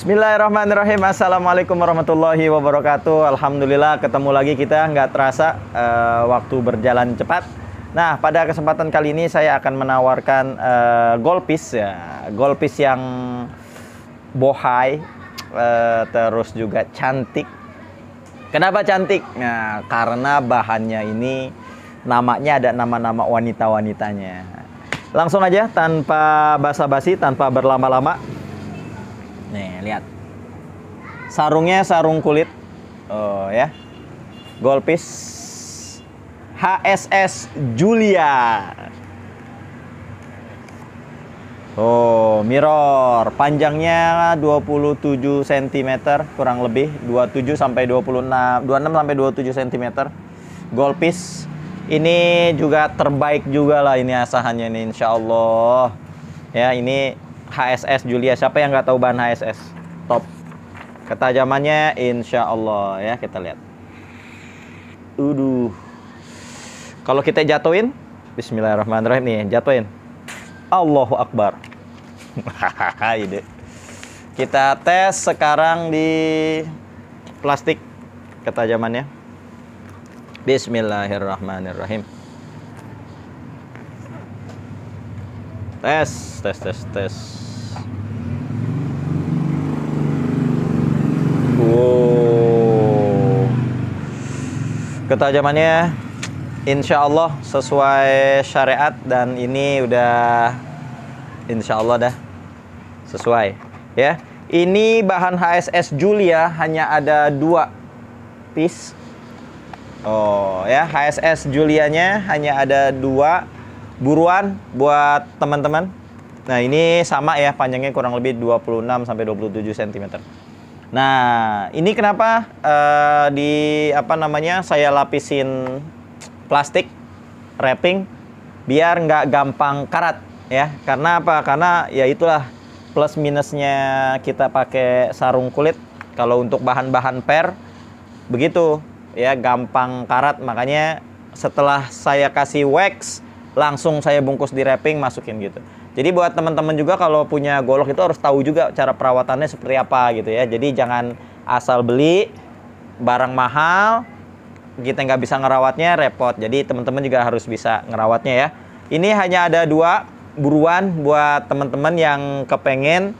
Bismillahirrahmanirrahim. Assalamualaikum warahmatullahi wabarakatuh. Alhamdulillah ketemu lagi kita, nggak terasa waktu berjalan cepat. Nah, pada kesempatan kali ini saya akan menawarkan goldfish ya, goldfish yang bohai, terus juga cantik. Kenapa cantik? Nah, karena bahannya ini namanya ada nama-nama wanita-wanitanya. Langsung aja tanpa basa-basi, tanpa berlama-lama. Nih, lihat. Sarungnya sarung kulit. Oh ya. Goldfish HSS Julia. Oh, mirror. Panjangnya 27 cm kurang lebih, 27 sampai 26, 26 sampai 27 cm. Goldfish ini juga terbaik juga lah ini asahannya ini, insya Allah. Ya, ini HSS Julia. Siapa yang nggak tahu bahan HSS? Top. Ketajamannya insya Allah ya, kita lihat. Kalau kita jatuhin, bismillahirrahmanirrahim nih, jatuhin. Allahu Akbar. Ide. Kita tes sekarang di plastik ketajamannya. Bismillahirrahmanirrahim. Tes. Wow. Ketajamannya insya Allah sesuai syariat, dan ini udah insya Allah dah sesuai ya. Ini bahan HSS Julia hanya ada 2 piece. Oh ya, HSS Julianya hanya ada 2. Buruan buat teman-teman. Nah, ini sama ya, panjangnya kurang lebih 26 sampai 27 cm. Nah, ini kenapa saya lapisin plastik wrapping biar nggak gampang karat ya. Karena apa? Karena ya itulah plus minusnya kita pakai sarung kulit. Kalau untuk bahan-bahan per begitu ya, gampang karat. Makanya setelah saya kasih wax, langsung saya bungkus di wrapping, masukin gitu. Jadi buat teman-teman juga kalau punya golok itu harus tahu juga cara perawatannya seperti apa gitu ya. Jadi jangan asal beli barang mahal, kita nggak bisa ngerawatnya, repot. Jadi teman-teman juga harus bisa ngerawatnya ya. Ini hanya ada 2, buruan buat teman-teman yang kepengen.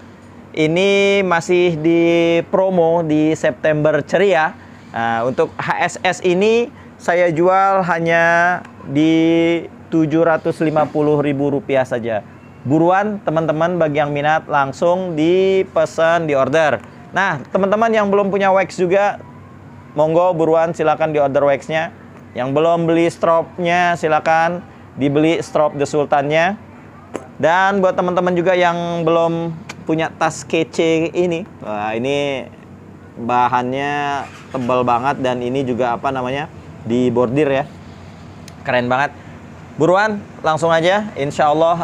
Ini masih di promo di September Ceria. Nah, untuk HSS ini saya jual hanya di Rp750.000 saja. Buruan teman-teman, bagi yang minat langsung dipesan, di order. Nah, teman-teman yang belum punya wax juga, monggo buruan silakan di order waxnya. Yang belum beli stropnya silakan dibeli strop The Sultannya. Dan buat teman-teman juga yang belum punya tas kece ini, wah, ini bahannya tebal banget, dan ini juga di bordir ya, keren banget. Buruan langsung aja, insya Allah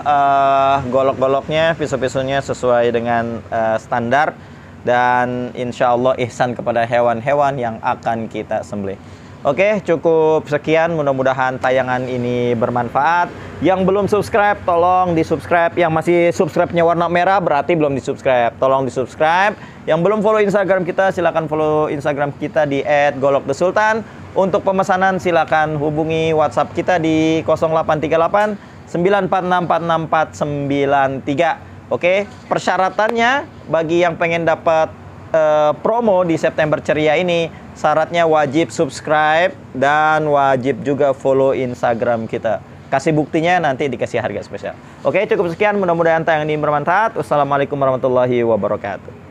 golok-goloknya, pisau-pisaunya sesuai dengan standar, dan insya Allah ihsan kepada hewan-hewan yang akan kita sembelih. Oke, cukup sekian, mudah-mudahan tayangan ini bermanfaat. Yang belum subscribe tolong di subscribe. Yang masih subscribe-nya warna merah berarti belum di subscribe, tolong di subscribe. Yang belum follow Instagram kita, silakan follow Instagram kita di @golokthesultan. Untuk pemesanan silakan hubungi WhatsApp kita di 0838 946 46493. Oke, persyaratannya bagi yang pengen dapat promo di September Ceria ini, syaratnya wajib subscribe dan wajib juga follow Instagram kita. Kasih buktinya, nanti dikasih harga spesial. Oke, cukup sekian, mudah-mudahan tayangan ini bermanfaat. Wassalamualaikum warahmatullahi wabarakatuh.